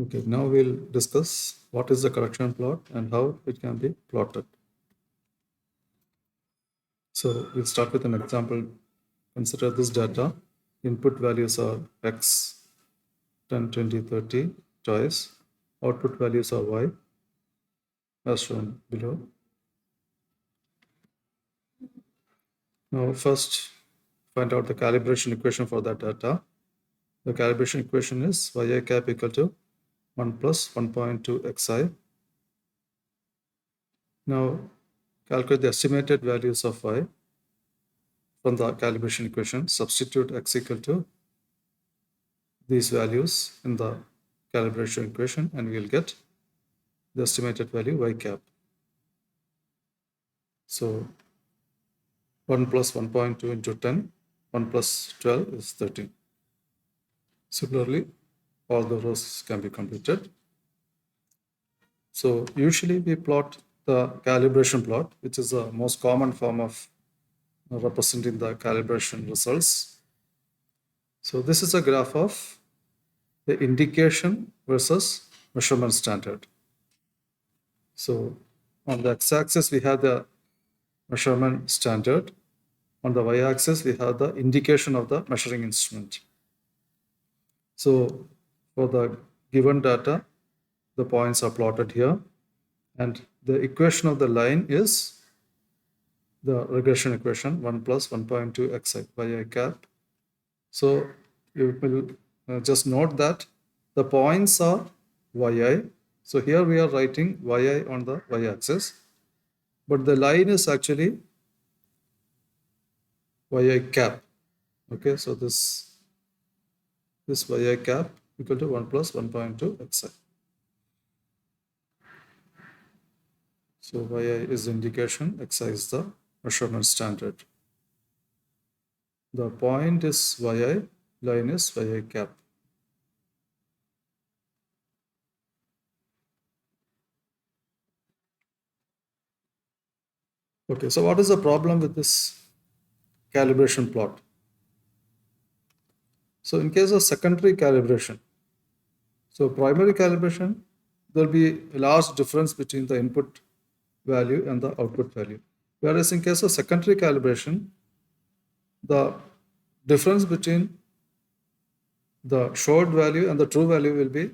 Okay, now we'll discuss what is the correction plot and how it can be plotted. So we'll start with an example. Consider this data. Input values are x, 10, 20, 30 twice. Output values are y, as shown below. Now first find out the calibration equation for that data. The calibration equation is yi cap equal to 1 plus 1.2 xi. Now calculate the estimated values of y from the calibration equation. Substitute x equal to these values in the calibration equation and we'll get the estimated value y cap. So 1 plus 1.2 into 10, 1 plus 12 is 13. Similarly, all the rows can be completed. So usually we plot the calibration plot, which is the most common form of representing the calibration results. So this is a graph of the indication versus measurement standard. So on the x-axis, we have the measurement standard. On the y-axis, we have the indication of the measuring instrument. So for the given data, the points are plotted here. And the equation of the line is the regression equation, 1 plus 1.2 xi yi cap. So you will just note that the points are yi. So here we are writing yi on the y-axis, but the line is actually yi cap. Okay, so this yi cap equal to 1 plus 1.2 xi. So yi is the indication, xi is the measurement standard. The point is yi, line is yi cap. Okay, so what is the problem with this calibration plot? So in case of secondary calibration, so primary calibration, there'll be a large difference between the input value and the output value. Whereas in case of secondary calibration, the difference between the showed value and the true value will be,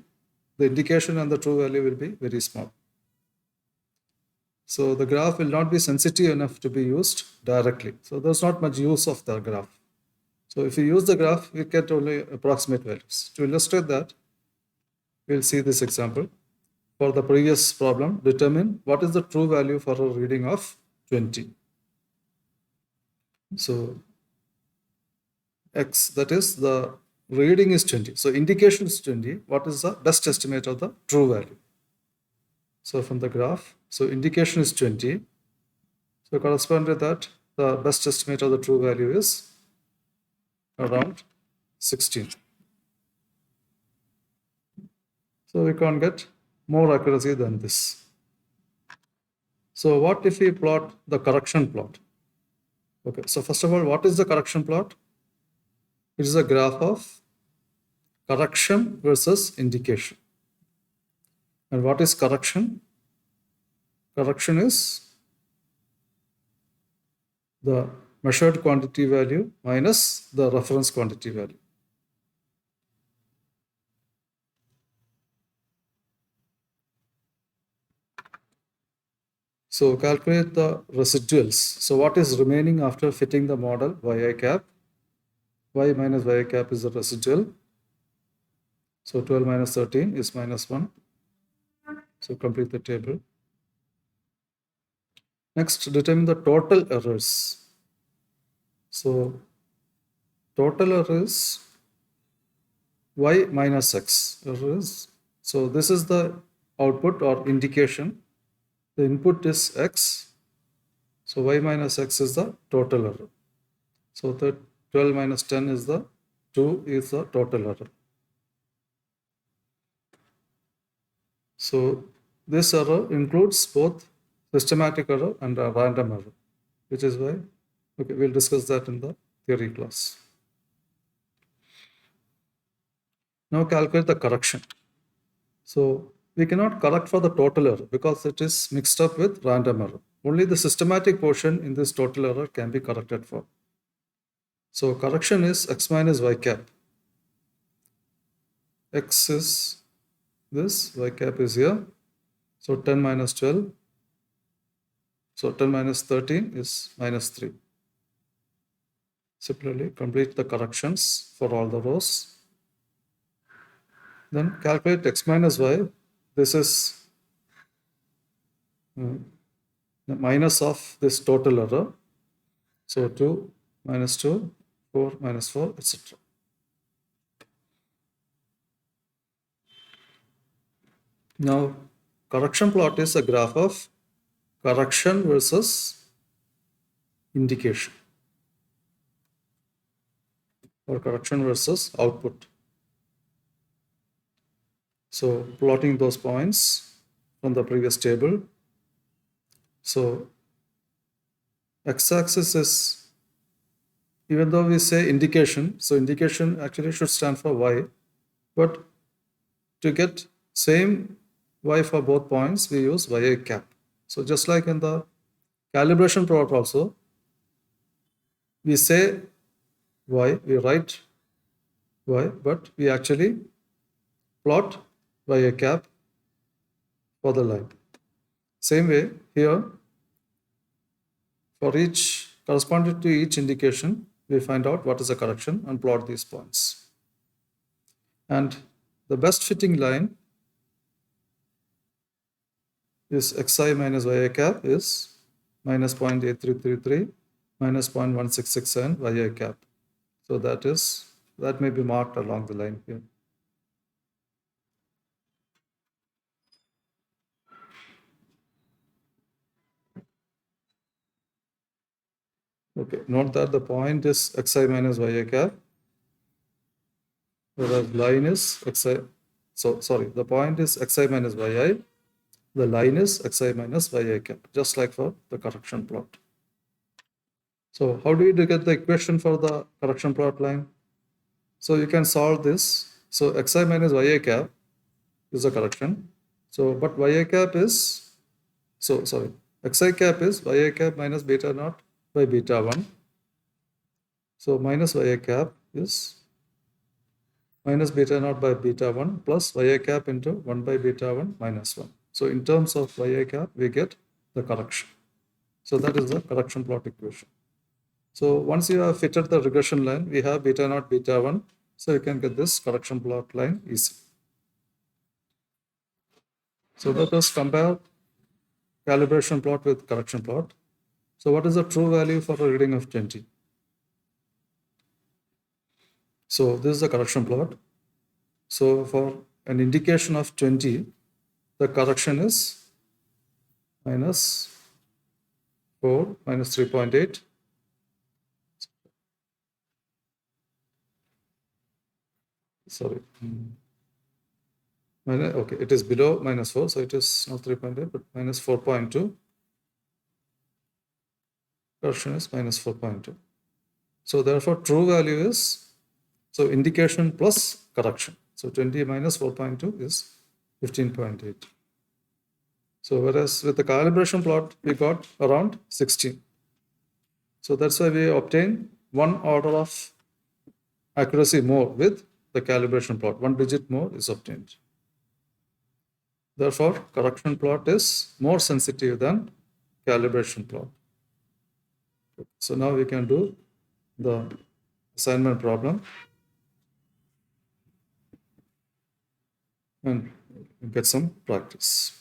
the indication and the true value will be very small. So the graph will not be sensitive enough to be used directly. So there's not much use of the graph. So if you use the graph, we get only approximate values. To illustrate that, we'll see this example. For the previous problem, determine what is the true value for a reading of 20. So x, that is the reading is 20. So indication is 20. What is the best estimate of the true value? So from the graph, so indication is 20. So corresponding to that, the best estimate of the true value is around 16. So we can't get more accuracy than this. So what if we plot the correction plot? Okay, so first of all, what is the correction plot? It is a graph of correction versus indication. And what is correction? Correction is the measured quantity value minus the reference quantity value. So calculate the residuals. So what is remaining after fitting the model yi cap? Y minus yi cap is the residual. So 12 minus 13 is minus 1. So complete the table. Next, determine the total errors. So total errors y minus x errors. So this is the output or indication. The input is x. So y minus x is the total error. So the 12 minus 10 is the 2 is the total error. So this error includes both systematic error and a random error, which is why, okay, we'll discuss that in the theory class. Now calculate the correction. So we cannot correct for the total error because it is mixed up with random error. Only the systematic portion in this total error can be corrected for. So correction is x minus y cap. X is this, y cap is here. So 10 minus 12. So 10 minus 13 is minus 3. Similarly, complete the corrections for all the rows. Then calculate x minus y. This is the minus of this total error. So 2 minus 2, 4 minus 4, etc. Now, correction plot is a graph of correction versus indication, or correction versus output. So plotting those points from the previous table. So x-axis is, even though we say indication, so indication actually should stand for y, but to get same y for both points, we use y cap. So just like in the calibration plot also, we say y, we write y, but we actually plot y cap for the line. Same way here, for each corresponding to each indication, we find out what is the correction and plot these points. And the best fitting line is xi minus yi cap is minus 0.8333 minus 0.1667 yi cap. So that may be marked along the line here. Okay, note that the point is xi minus yi cap, whereas line is xi, so sorry, the point is xi minus yi, the line is xi minus yi cap, just like for the correction plot. So how do you get the equation for the correction plot line? So you can solve this. So xi minus yi cap is the correction. So, but yi cap is, so sorry, xi cap is yi cap minus beta naught by beta 1. So minus yi cap is minus beta naught by beta 1 plus yi cap into 1 by beta 1 minus 1. So in terms of yi cap, we get the correction. So that is the correction plot equation. So once you have fitted the regression line, we have beta naught, beta 1. So you can get this correction plot line easy. So let us compare calibration plot with correction plot. So what is the true value for a reading of 20? So this is the correction plot. So for an indication of 20, the correction is minus 4 minus 3.8. Sorry. Okay, it is below minus 4, so it is not 3.8, but minus 4.2. Correction is minus 4.2. So therefore, true value is, so indication plus correction. So 20 minus 4.2 is 15.8. So whereas with the calibration plot, we got around 16. So that's why we obtain 1 order of accuracy more with the calibration plot. 1 digit more is obtained. Therefore, correction plot is more sensitive than calibration plot. So now we can do the assignment problem and get some practice.